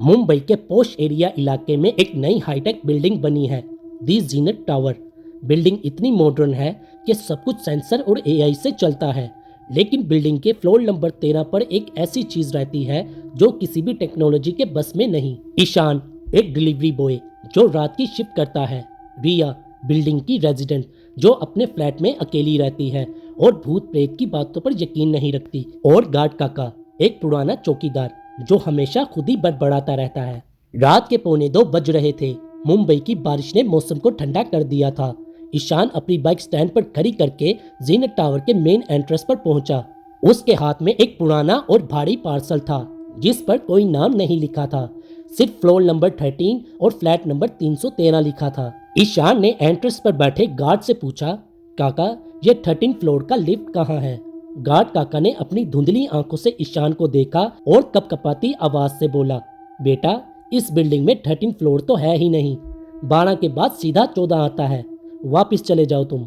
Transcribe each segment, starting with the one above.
मुंबई के पोश एरिया इलाके में एक नई हाईटेक बिल्डिंग बनी है, दी जीनत टावर। बिल्डिंग इतनी मॉडर्न है कि सब कुछ सेंसर और एआई से चलता है, लेकिन बिल्डिंग के फ्लोर नंबर 13 पर एक ऐसी चीज रहती है जो किसी भी टेक्नोलॉजी के बस में नहीं। ईशान, एक डिलीवरी बॉय जो रात की शिफ्ट करता है। रिया, बिल्डिंग की रेजिडेंट जो अपने फ्लैट में अकेली रहती है और भूत प्रेत की बातों पर यकीन नहीं रखती। और गार्ड काका, एक पुराना चौकीदार जो हमेशा खुद ही बड़बड़ाता रहता है। रात के 1:45 बज रहे थे। मुंबई की बारिश ने मौसम को ठंडा कर दिया था। ईशान अपनी बाइक स्टैंड पर खड़ी करके जीनत टावर के मेन एंट्रेंस पर पहुंचा। उसके हाथ में एक पुराना और भारी पार्सल था जिस पर कोई नाम नहीं लिखा था, सिर्फ फ्लोर नंबर 13 और फ्लैट नंबर 313 लिखा था। ईशान ने एंट्रेंस पर बैठे गार्ड से पूछा, काका, ये 13 फ्लोर का लिफ्ट कहाँ है? गार्ड काका ने अपनी धुंधली आंखों से ईशान को देखा और कपकपाती आवाज से बोला, बेटा, इस बिल्डिंग में 13 फ्लोर तो है ही नहीं। 12 के बाद सीधा 14 आता है। वापस चले जाओ तुम।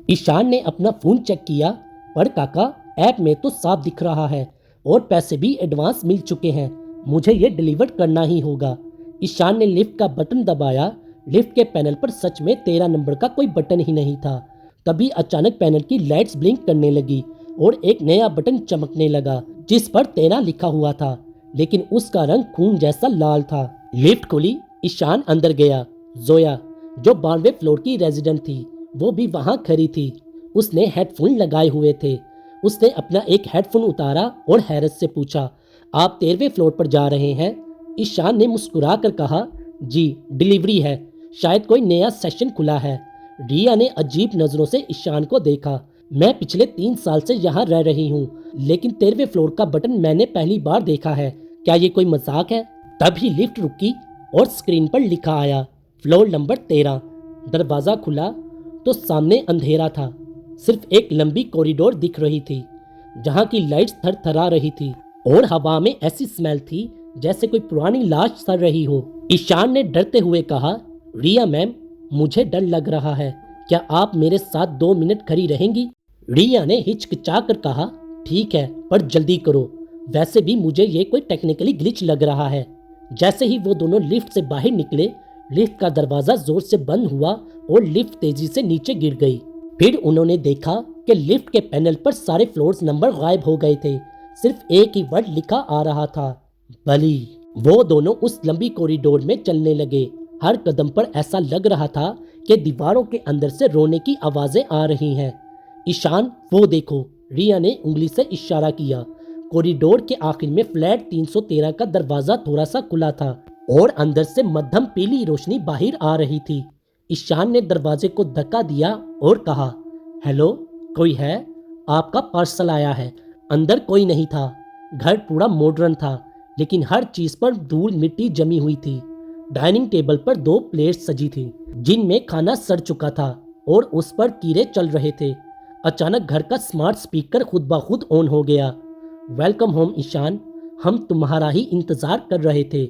ईशान ने अपना फोन चेक किया, पर काका, ऐप में तो साफ दिख रहा है और पैसे भी एडवांस मिल चुके हैं। मुझे ये डिलीवर करना ही होगा। ईशान ने लिफ्ट का बटन दबाया। लिफ्ट के पैनल पर सच में 13 नंबर का कोई बटन ही नहीं था। तभी अचानक पैनल की लाइट्स ब्लिंक करने लगी और एक नया बटन चमकने लगा जिस पर 13 लिखा हुआ था, लेकिन उसका रंग खून जैसा लाल था। लिफ्ट खुली। ईशान अंदर गया। जोया, जो 92 फ्लोर की रेजिडेंट थी, वो भी वहां खड़ी थी। उसने हेडफोन लगाए हुए थे। उसने अपना एक हेडफोन उतारा और हैरत से पूछा, आप 13वें फ्लोर पर जा रहे हैं? ईशान ने मुस्कुरा कर कहा, जी, डिलीवरी है, शायद कोई नया सेशन खुला है। रिया ने अजीब नजरों से ईशान को देखा। मैं पिछले 3 साल से यहाँ रह रही हूँ, लेकिन 13वें फ्लोर का बटन मैंने पहली बार देखा है। क्या ये कोई मजाक है? तभी लिफ्ट रुकी और स्क्रीन पर लिखा आया, फ्लोर नंबर 13। दरवाजा खुला तो सामने अंधेरा था। सिर्फ एक लंबी कॉरिडोर दिख रही थी जहाँ की लाइट्स थरथरा रही थी और हवा में ऐसी स्मेल थी जैसे कोई पुरानी लाश सड़ रही हो। ईशान ने डरते हुए कहा, रिया मैम, मुझे डर लग रहा है, क्या आप मेरे साथ 2 मिनट खड़ी रहेंगी? रिया ने हिचकिचा कर कहा, ठीक है, पर जल्दी करो, वैसे भी मुझे ये कोई टेक्निकली ग्लिच लग रहा है। जैसे ही वो दोनों लिफ्ट से बाहर निकले, लिफ्ट का दरवाजा जोर से बंद हुआ और लिफ्ट तेजी से नीचे गिर गई। फिर उन्होंने देखा कि लिफ्ट के पैनल पर सारे फ्लोर्स नंबर गायब हो गए थे। सिर्फ एक ही वर्ड लिखा आ रहा था, बली। वो दोनों उस लंबी कॉरिडोर में चलने लगे। हर कदम पर ऐसा लग रहा था कि दीवारों के अंदर से रोने की आवाजें आ रही हैं। ईशान, वो देखो, रिया ने उंगली से इशारा किया। कॉरिडोर के आखिर में फ्लैट 313 का दरवाजा थोड़ा सा खुला था और अंदर से मध्यम पीली रोशनी बाहर आ रही थी। ईशान ने दरवाजे को धक्का दिया और कहा, हेलो, कोई है? आपका पार्सल आया है। अंदर कोई नहीं था। घर पूरा मॉडर्न था, लेकिन हर चीज पर धूल मिट्टी जमी हुई थी। डाइनिंग टेबल पर 2 प्लेट्स सजी थी जिनमें खाना सड़ चुका था और उस पर कीड़े चल रहे थे। अचानक घर का स्मार्ट स्पीकर खुद ब खुद ऑन हो गया। वेलकम होम ईशान, हम तुम्हारा ही इंतजार कर रहे थे।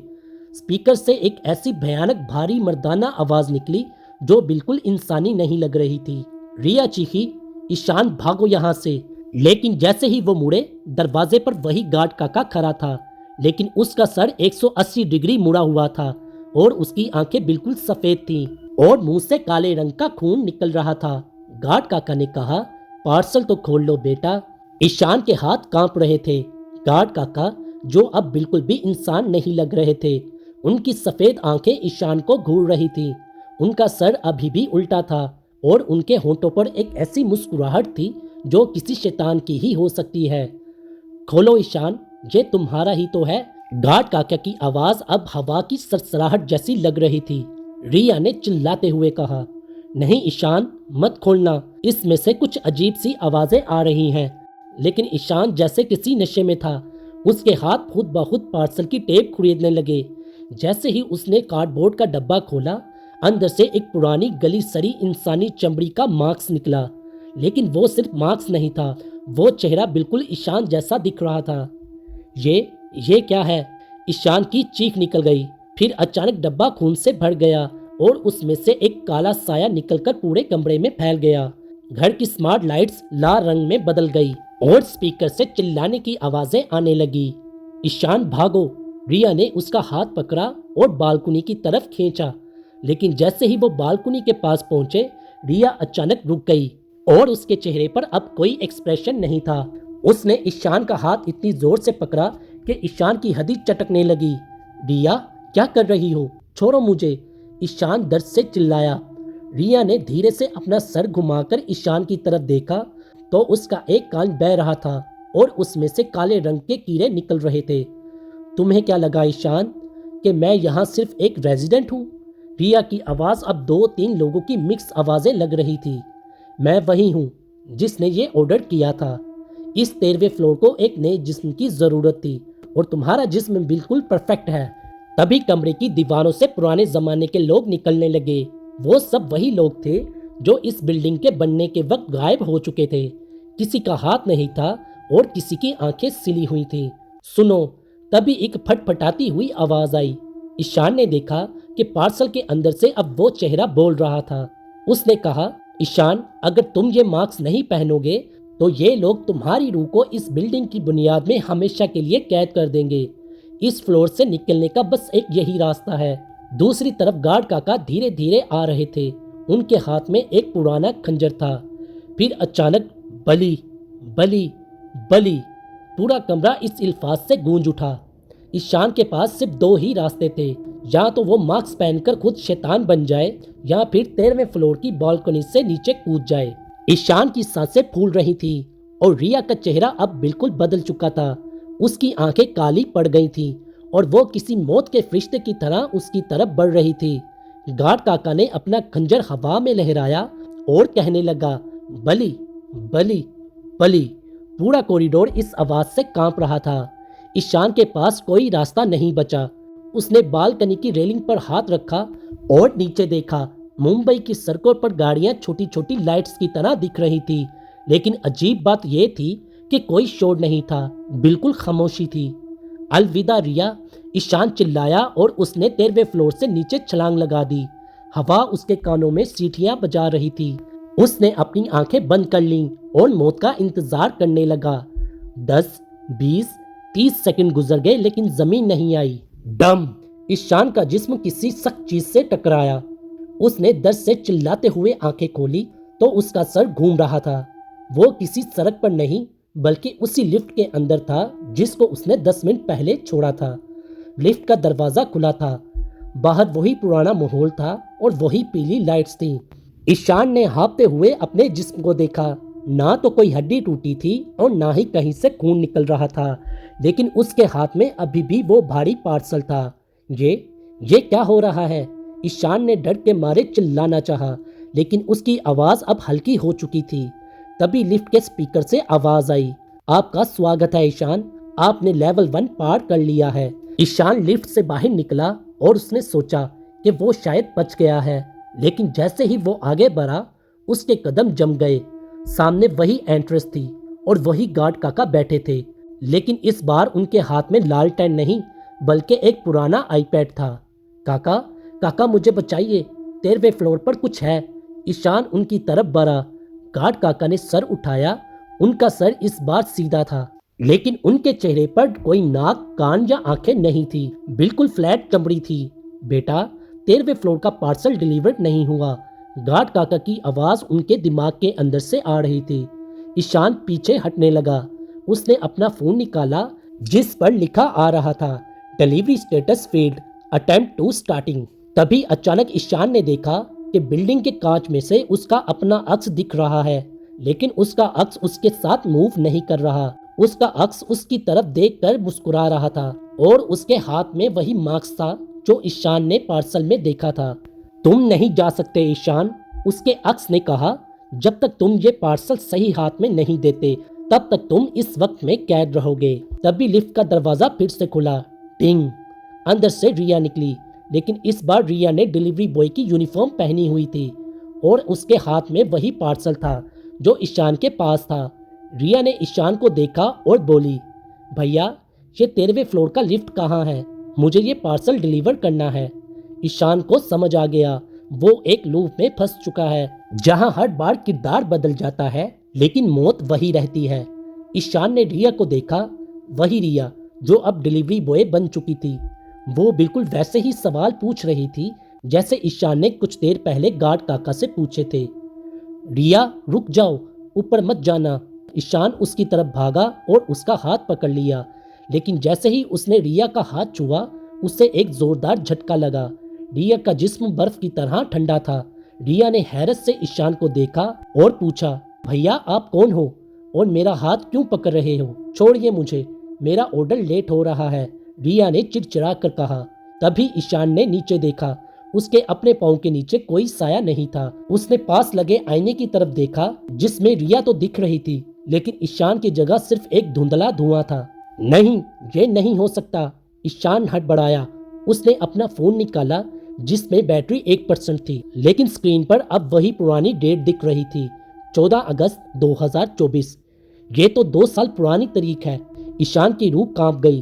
स्पीकर से एक ऐसी भयानक भारी मर्दाना आवाज निकली जो बिल्कुल इंसानी नहीं लग रही थी। रिया चीखी, ईशान, भागो यहाँ से। लेकिन जैसे ही वो मुड़े, दरवाजे पर वही गार्ड काका खड़ा था, लेकिन उसका सर 180 डिग्री मुड़ा हुआ था और उसकी आंखें बिल्कुल सफेद थीं और मुंह से काले रंग का खून निकल रहा था। गार्ड काका ने कहा, पार्सल तो खोल लो बेटा। ईशान के हाथ कांप रहे थे। गार्ड काका, जो अब बिल्कुल भी इंसान नहीं लग रहे थे, उनकी सफेद आंखें ईशान को घूर रही थी। उनका सर अभी भी उल्टा था और उनके होंठों पर एक ऐसी मुस्कुराहट थी जो किसी शैतान की ही हो सकती है। खोलो ईशान, ये तुम्हारा ही तो है। गार्ड काका की आवाज अब हवा की सरसराहट जैसी लग रही थी। रिया ने चिल्लाते हुए कहा, नहीं ईशान, मत खोलना, इसमें से कुछ अजीब सी आवाजें आ रही हैं। लेकिन ईशान जैसे किसी नशे में था। उसके हाथ खुद ब खुद पार्सल की टेप खरीदने लगे। जैसे ही उसने कार्डबोर्ड का डब्बा खोला, अंदर से एक पुरानी गली सड़ी इंसानी चमड़ी का मास्क निकला। लेकिन वो सिर्फ मास्क नहीं था, वो चेहरा बिल्कुल ईशान जैसा दिख रहा था। ये क्या है? ईशान की चीख निकल गई। फिर अचानक डब्बा खून से भर गया और उसमें से एक काला साया निकलकर पूरे कमरे में फैल गया। घर की स्मार्ट लाइट्स लाल रंग में बदल गई और स्पीकर से चिल्लाने की आवाजें आने लगी, ईशान भागो। रिया ने उसका हाथ पकड़ा और बालकनी की तरफ खींचा, लेकिन जैसे ही वो बालकनी के पास पहुंचे, रिया अचानक रुक गई और उसके चेहरे पर अब कोई एक्सप्रेशन नहीं था। उसने ईशान का हाथ इतनी जोर से पकड़ा कि ईशान की हड्डी चटकने लगी। रिया, क्या कर रही हो? छोड़ो मुझे, ईशान दर्द से चिल्लाया। रिया ने धीरे से अपना सर घुमाकर ईशान की तरफ देखा तो उसका एक कान बह रहा था और उसमें से काले रंग के कीड़े निकल रहे थे। तुम्हें क्या लगा ईशान कि मैं यहाँ सिर्फ एक रेजिडेंट हूँ? रिया की आवाज़ अब 2-3 लोगों की मिक्स आवाज़ें लग रही थी। मैं वही हूँ जिसने ये ऑर्डर किया था। इस 13वें फ्लोर को एक नए जिस्म की ज़रूरत थी और तुम्हारा जिस्म बिल्कुल परफेक्ट है। तभी कमरे की दीवारों से पुराने ज़माने के लोग निकलने लगे। वो सब वही लोग थे जो इस बिल्डिंग के बनने के वक्त गायब हो चुके थे। किसी का हाथ नहीं था और किसी की आंखें सिली हुई थी। सुनो, तभी एक फटफटाती हुई आवाज़ आई। ईशान ने देखा कि पार्सल के अंदर से अब वो चेहरा बोल रहा था। उसने कहा, ईशान, अगर तुम ये मास्क नहीं पहनोगे तो ये लोग तुम्हारी रूह को इस बिल्डिंग की बुनियाद में हमेशा के लिए कैद कर देंगे। इस फ्लोर से निकलने का बस एक यही रास्ता है। दूसरी तरफ गार्ड काका धीरे धीरे आ रहे थे। उनके हाथ में एक पुराना खंजर था। फिर अचानक बली बली बली, पूरा कमरा इस अल्फाज से गूंज उठा। ईशान के पास सिर्फ 2 ही रास्ते थे, या तो वो मास्क पहनकर खुद शैतान बन जाए या फिर 13वें फ्लोर की बालकनी से नीचे कूद जाए। ईशान की सांसें फूल रही थी और रिया का चेहरा अब बिल्कुल बदल चुका था। उसकी आंखें काली पड़ गई थीं और वो किसी मौत के फरिश्ते की तरह उसकी तरफ बढ़ रही थी। गार्ड काका ने अपना खंजर हवा में लहराया और कहने लगा, बली बली बली। पूरा कॉरिडोर इस आवाज से कांप रहा था। ईशान के पास कोई रास्ता नहीं बचा। उसने बालकनी की रेलिंग पर हाथ रखा और नीचे देखा। मुंबई की सड़कों पर गाड़ियां छोटी छोटी लाइट्स की तरह दिख रही थी, लेकिन अजीब बात यह थी कि कोई शोर नहीं था, बिल्कुल खामोशी थी। अलविदा रिया, ईशान चिल्लाया और उसने 13वें फ्लोर से नीचे छलांग लगा दी। हवा उसके कानों में सीटियां बजा रही थी। उसने अपनी आंखें बंद कर लीं और मौत का इंतजार करने लगा। 10, 20, 30 सेकंड गुजर गए लेकिन जमीन नहीं आई। डम! ईशान का जिस्म किसी सख्त चीज से टकराया। उसने दर्द से चिल्लाते हुए आंखें खोली तो उसका सर घूम रहा था। वो किसी सड़क पर नहीं बल्कि उसी लिफ्ट के अंदर था जिसको उसने 10 मिनट पहले छोड़ा था। लिफ्ट का दरवाजा खुला था। बाहर वही पुराना माहौल था और वही पीली लाइट्स थी। ईशान ने हाँफते हुए अपने जिस्म को देखा। ना तो कोई हड्डी टूटी थी और ना ही कहीं से खून निकल रहा था, लेकिन उसके हाथ में अभी भी वो भारी पार्सल था। ये क्या हो रहा है? ईशान ने डर के मारे चिल्लाना चाहा, लेकिन उसकी आवाज़ अब हल्की हो चुकी थी। तभी लिफ्ट के स्पीकर से आवाज़ आई, आपका स्वागत है ईशान, आपने लेवल 1 पार कर लिया है। ईशान लिफ्ट से बाहर निकला और उसने सोचा कि वो शायद बच गया है, लेकिन जैसे ही वो आगे बढ़ा उसके कदम जम गए। सामने वही एंट्रेंस थी और वही गार्ड काका बैठे थे, लेकिन इस बार उनके हाथ में लालटेन नहीं बल्कि एक पुराना आईपैड था। काका मुझे बचाइए, 13वें फ्लोर पर कुछ है। ईशान उनकी तरफ बढ़ा। गार्ड काका ने सर उठाया। उनका सर इस बार सीधा था, लेकिन उनके चेहरे पर कोई नाक, कान या आंखें नहीं थी, बिल्कुल फ्लैट चमड़ी थी। बेटा, 13वें फ्लोर का पार्सल डिलीवर नहीं हुआ। गार्ड काका की आवाज़ उनके दिमाग के अंदर से आ रही थी। ईशान पीछे हटने लगा। उसने अपना फ़ोन निकाला जिस पर लिखा आ रहा था, delivery status failed, attempt to starting. तभी अचानक ईशान ने देखा कि बिल्डिंग के कांच में से उसका अपना अक्स दिख रहा है, लेकिन उसका अक्स उसके साथ मूव नहीं कर रहा। उसका अक्स उसकी तरफ देखकर मुस्कुरा रहा था और उसके हाथ में वही मास्क था जो ईशान ने पार्सल में देखा था। तुम नहीं जा सकते ईशान, उसके अक्स ने कहा। जब तक तुम ये पार्सल सही हाथ में नहीं देते तब तक तुम इस वक्त में कैद रहोगे। तभी लिफ्ट का दरवाजा फिर से खुला। टिंग! अंदर से रिया निकली, लेकिन इस बार रिया ने डिलीवरी बॉय की यूनिफॉर्म पहनी हुई थी और उसके हाथ में वही पार्सल था जो ईशान के पास था। रिया ने ईशान को देखा और बोली, भैया, ये 13वें फ्लोर का लिफ्ट कहाँ है? मुझे ये पार्सल डिलीवर करना है। ईशान को समझ आ गया वो एक लूप में फंस चुका है जहां हर बार किरदार बदल जाता है लेकिन मौत वही रहती है। ईशान ने रिया को देखा। वही रिया जो अब डिलीवरी बॉय बन चुकी थी। वो बिल्कुल वैसे ही सवाल पूछ रही थी जैसे ईशान ने कुछ देर पहले गार्ड काका से पूछे थे। रिया रुक जाओ, ऊपर मत जाना। ईशान उसकी तरफ भागा और उसका हाथ पकड़ लिया, लेकिन जैसे ही उसने रिया का हाथ छुआ उसे एक जोरदार झटका लगा। रिया का जिस्म बर्फ की तरह ठंडा था। रिया ने हैरत से ईशान को देखा और पूछा, भैया आप कौन हो और मेरा हाथ क्यों पकड़ रहे हो? छोड़िए मुझे, मेरा ऑर्डर लेट हो रहा है, रिया ने चिड़चिड़ा कर कहा। तभी ईशान ने नीचे देखा। उसके अपने पाँव के नीचे कोई साया नहीं था। उसने पास लगे आईने की तरफ देखा जिसमें रिया तो दिख रही थी, लेकिन ईशान की जगह सिर्फ एक धुंधला धुआं था। नहीं, ये नहीं हो सकता, ईशान हड़बड़ाया। उसने अपना फोन निकाला जिसमें बैटरी 1% थी, लेकिन स्क्रीन पर अब वही पुरानी डेट दिख रही थी, 14 अगस्त 2024। ये तो 2 साल पुरानी तारीख है। ईशान की रूह कांप गई।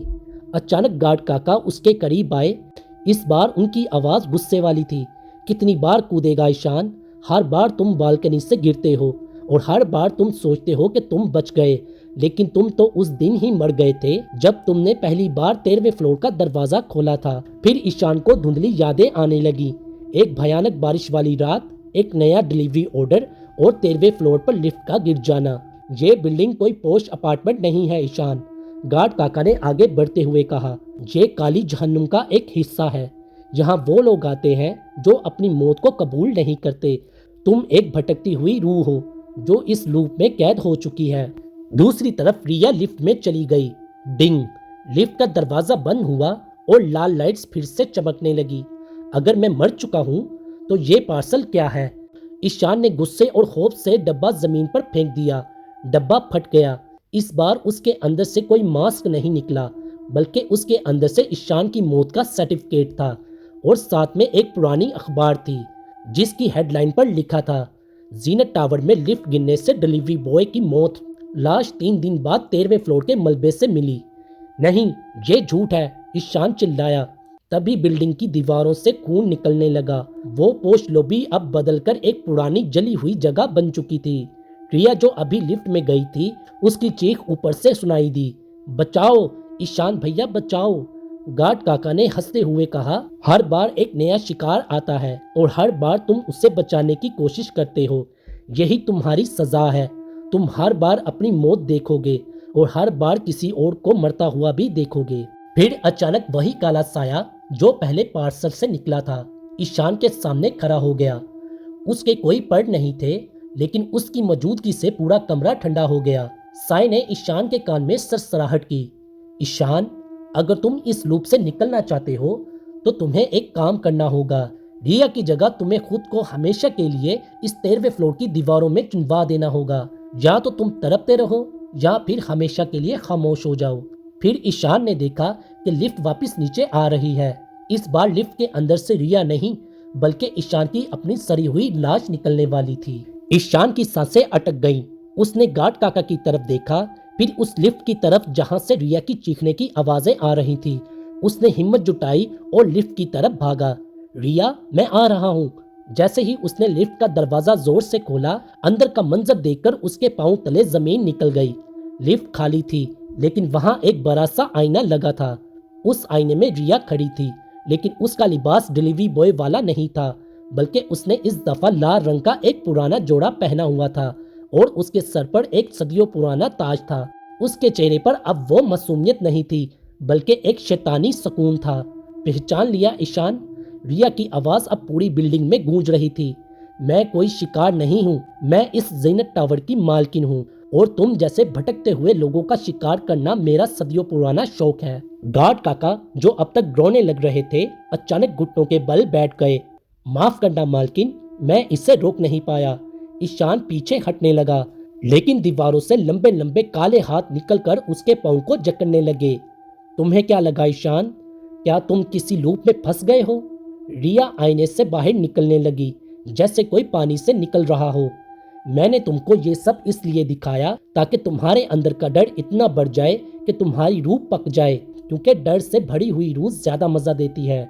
अचानक गार्ड काका उसके करीब आए। इस बार उनकी आवाज़ गुस्से वाली थी। कितनी बार कूदेगा ईशान? हर बार तुम बालकनी से गिरते हो और हर बार तुम सोचते हो कि तुम बच गए, लेकिन तुम तो उस दिन ही मर गए थे जब तुमने पहली बार 13वें फ्लोर का दरवाजा खोला था। फिर ईशान को धुंधली यादें आने लगी। एक भयानक बारिश वाली रात, एक नया डिलीवरी ऑर्डर और 13वें फ्लोर पर लिफ्ट का गिर जाना। ये बिल्डिंग कोई पोश अपार्टमेंट नहीं है ईशान, गार्ड काका ने आगे बढ़ते हुए कहा। ये काली जहन्नुम का एक हिस्सा है। यहाँ वो लोग आते हैं जो अपनी मौत को कबूल नहीं करते। तुम एक भटकती हुई रूह हो जो इस लूप में कैद हो चुकी है। दूसरी तरफ रिया लिफ्ट में चली गई। डिंग, लिफ्ट का दरवाजा बंद हुआ और लाल लाइट्स फिर से चमकने लगी। अगर मैं मर चुका हूँ तो ये पार्सल क्या है? ईशान ने गुस्से और खौफ से डब्बा जमीन पर फेंक दिया। डब्बा फट गया। इस बार उसके अंदर से कोई मास्क नहीं निकला, बल्कि उसके अंदर से ईशान की मौत का सर्टिफिकेट था और साथ में एक पुरानी अखबार थी जिसकी हेडलाइन पर लिखा था, जीनत टावर में लिफ्ट गिरने से डिलीवरी बॉय की मौत, लाश 3 दिन बाद 13वें फ्लोर के मलबे से मिली। नहीं, ये झूठ है, ईशान चिल्लाया। तभी बिल्डिंग की दीवारों से खून निकलने लगा। वो पोस्ट लॉबी अब बदलकर एक पुरानी जली हुई जगह बन चुकी थी। रिया जो अभी लिफ्ट में गई थी, उसकी चीख ऊपर से सुनाई दी, बचाओ ईशान भैया बचाओ। गार्ड काका ने हंसते हुए कहा, हर बार एक नया शिकार आता है और हर बार तुम उसे बचाने की कोशिश करते हो। यही तुम्हारी सजा है। तुम हर बार अपनी मौत देखोगे और हर बार किसी और को मरता हुआ भी देखोगे। फिर अचानक वही काला साया जो पहले पार्सल से निकला था ईशान के सामने खड़ा हो गया। उसके कोई पर नहीं थे, लेकिन उसकी मौजूदगी से पूरा कमरा ठंडा हो गया। साय ने ईशान के कान में सरसराहट की, ईशान, अगर तुम इस लूप से निकलना चाहते हो तो तुम्हें एक काम करना होगा। रिया की जगह तुम्हें खुद को हमेशा के लिए इस 13वें फ्लोर की दीवारों में चुनवा देना होगा। या तो तुम तड़पते रहो या फिर हमेशा के लिए खामोश हो जाओ। फिर ईशान ने देखा कि लिफ्ट वापस नीचे आ रही है। इस बार लिफ्ट के अंदर से रिया नहीं, बल्कि ईशान की अपनी सड़ी हुई लाश निकलने वाली थी। ईशान की सांसें अटक गईं। उसने गार्ड काका की तरफ देखा, फिर उस लिफ्ट की तरफ जहां से रिया की चीखने की आवाजें आ रही थी। उसने हिम्मत जुटाई और लिफ्ट की तरफ भागा। रिया, मैं आ रहा हूँ। जैसे ही उसने लिफ्ट का दरवाजा जोर से खोला, अंदर का मंजर देखकर उसके पांव तले जमीन निकल गई। लिफ्ट खाली थी, लेकिन वहां एक बड़ा सा आईना लगा था। उस आईने में रिया खड़ी थी, लेकिन उसका लिबास डिलीवरी बॉय वाला नहीं था, बल्कि उसने इस दफा लाल रंग का एक पुराना जोड़ा पहना हुआ था और उसके सर पर एक सदियों पुराना ताज था। उसके चेहरे पर अब वो मासूमियत नहीं थी, बल्कि एक शैतानी सुकून था। पहचान लिया ईशान? रिया की आवाज अब पूरी बिल्डिंग में गूंज रही थी। मैं कोई शिकार नहीं हूँ, मैं इस जीनत टावर की मालकिन हूँ और तुम जैसे भटकते हुए लोगों का शिकार करना मेरा सदियों पुराना शौक है। गार्ड काका, जो अब तक रोने लग रहे थे, अचानक घुटनों के बल बैठ गए। माफ करना मालकिन, मैं इसे रोक नहीं पाया। ईशान पीछे हटने लगा, लेकिन दीवारों से लंबे लंबे काले हाथ निकलकर उसके पांव को जकड़ने लगे। तुम्हें क्या लगा ईशान? क्या तुम किसी लूप में फंस गए हो? रिया आईने से बाहर निकलने लगी, जैसे कोई पानी से निकल रहा हो। मैंने तुमको ये सब इसलिए दिखाया ताकि तुम्हारे अंदर का डर इतना बढ़ जाए कि तुम्हारी रूह पक जाए, क्योंकि डर से भरी हुई रूह ज्यादा मजा देती है।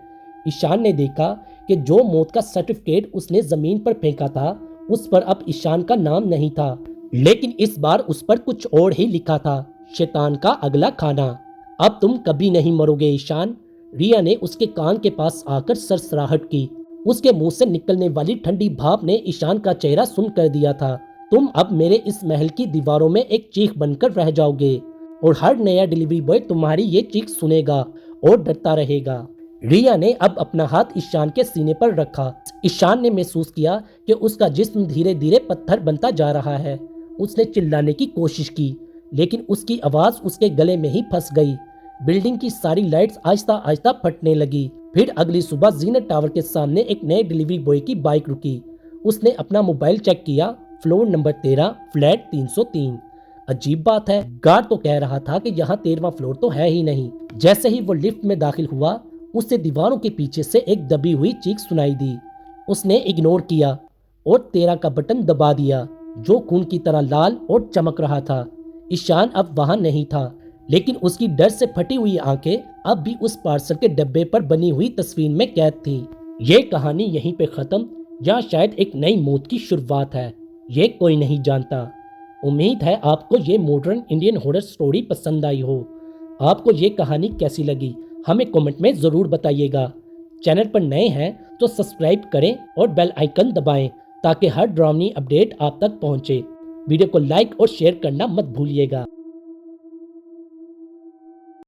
ईशान ने देखा कि जो मौत का सर्टिफिकेट उसने जमीन पर फेंका था, उस पर अब ईशान का नाम नहीं था, लेकिन इस बार उस पर कुछ और ही लिखा था, शैतान का अगला खाना। अब तुम कभी नहीं मरोगे ईशान। रिया ने उसके कान के पास आकर सरसराहट की। उसके मुंह से निकलने वाली ठंडी भाप ने ईशान का चेहरा सुन कर दिया था। तुम अब मेरे इस महल की दीवारों में एक चीख बनकर रह जाओगे और हर नया डिलीवरी बॉय तुम्हारी ये चीख सुनेगा और डरता रहेगा। रिया ने अब अपना हाथ ईशान के सीने पर रखा। ईशान ने महसूस किया कि उसका जिस्म धीरे धीरे पत्थर बनता जा रहा है। उसने चिल्लाने की कोशिश की, लेकिन उसकी आवाज उसके गले में ही फंस गई। बिल्डिंग की सारी लाइट्स आहिस्ता आहिस्ता फटने लगी। फिर अगली सुबह जीनत टावर के सामने एक नए डिलीवरी बॉय की बाइक रुकी। उसने अपना मोबाइल चेक किया। Floor number 13, flat 303। अजीब बात है, गार्ड तो कह रहा था कि यहाँ 13वां फ्लोर तो है ही नहीं। जैसे ही वो लिफ्ट में दाखिल हुआ, उसे दीवारों के पीछे से एक दबी हुई चीख सुनाई दी। उसने इग्नोर किया और 13 का बटन दबा दिया, जो खून की तरह लाल और चमक रहा था। ईशान अब वहां नहीं था, लेकिन उसकी डर से फटी हुई आंखें अब भी उस पार्सल के डब्बे पर बनी हुई तस्वीर में कैद थी। ये कहानी यहीं पे खत्म, या शायद एक नई मौत की शुरुआत है, ये कोई नहीं जानता। उम्मीद है आपको ये मॉडर्न इंडियन हॉरर स्टोरी पसंद आई हो। आपको ये कहानी कैसी लगी हमें कमेंट में ज़रूर बताइएगा। चैनल पर नए हैं तो सब्सक्राइब करें और बेल आइकन दबाएं ताकि हर ड्रामनी अपडेट आप तक पहुंचे। वीडियो को लाइक और शेयर करना मत भूलिएगा।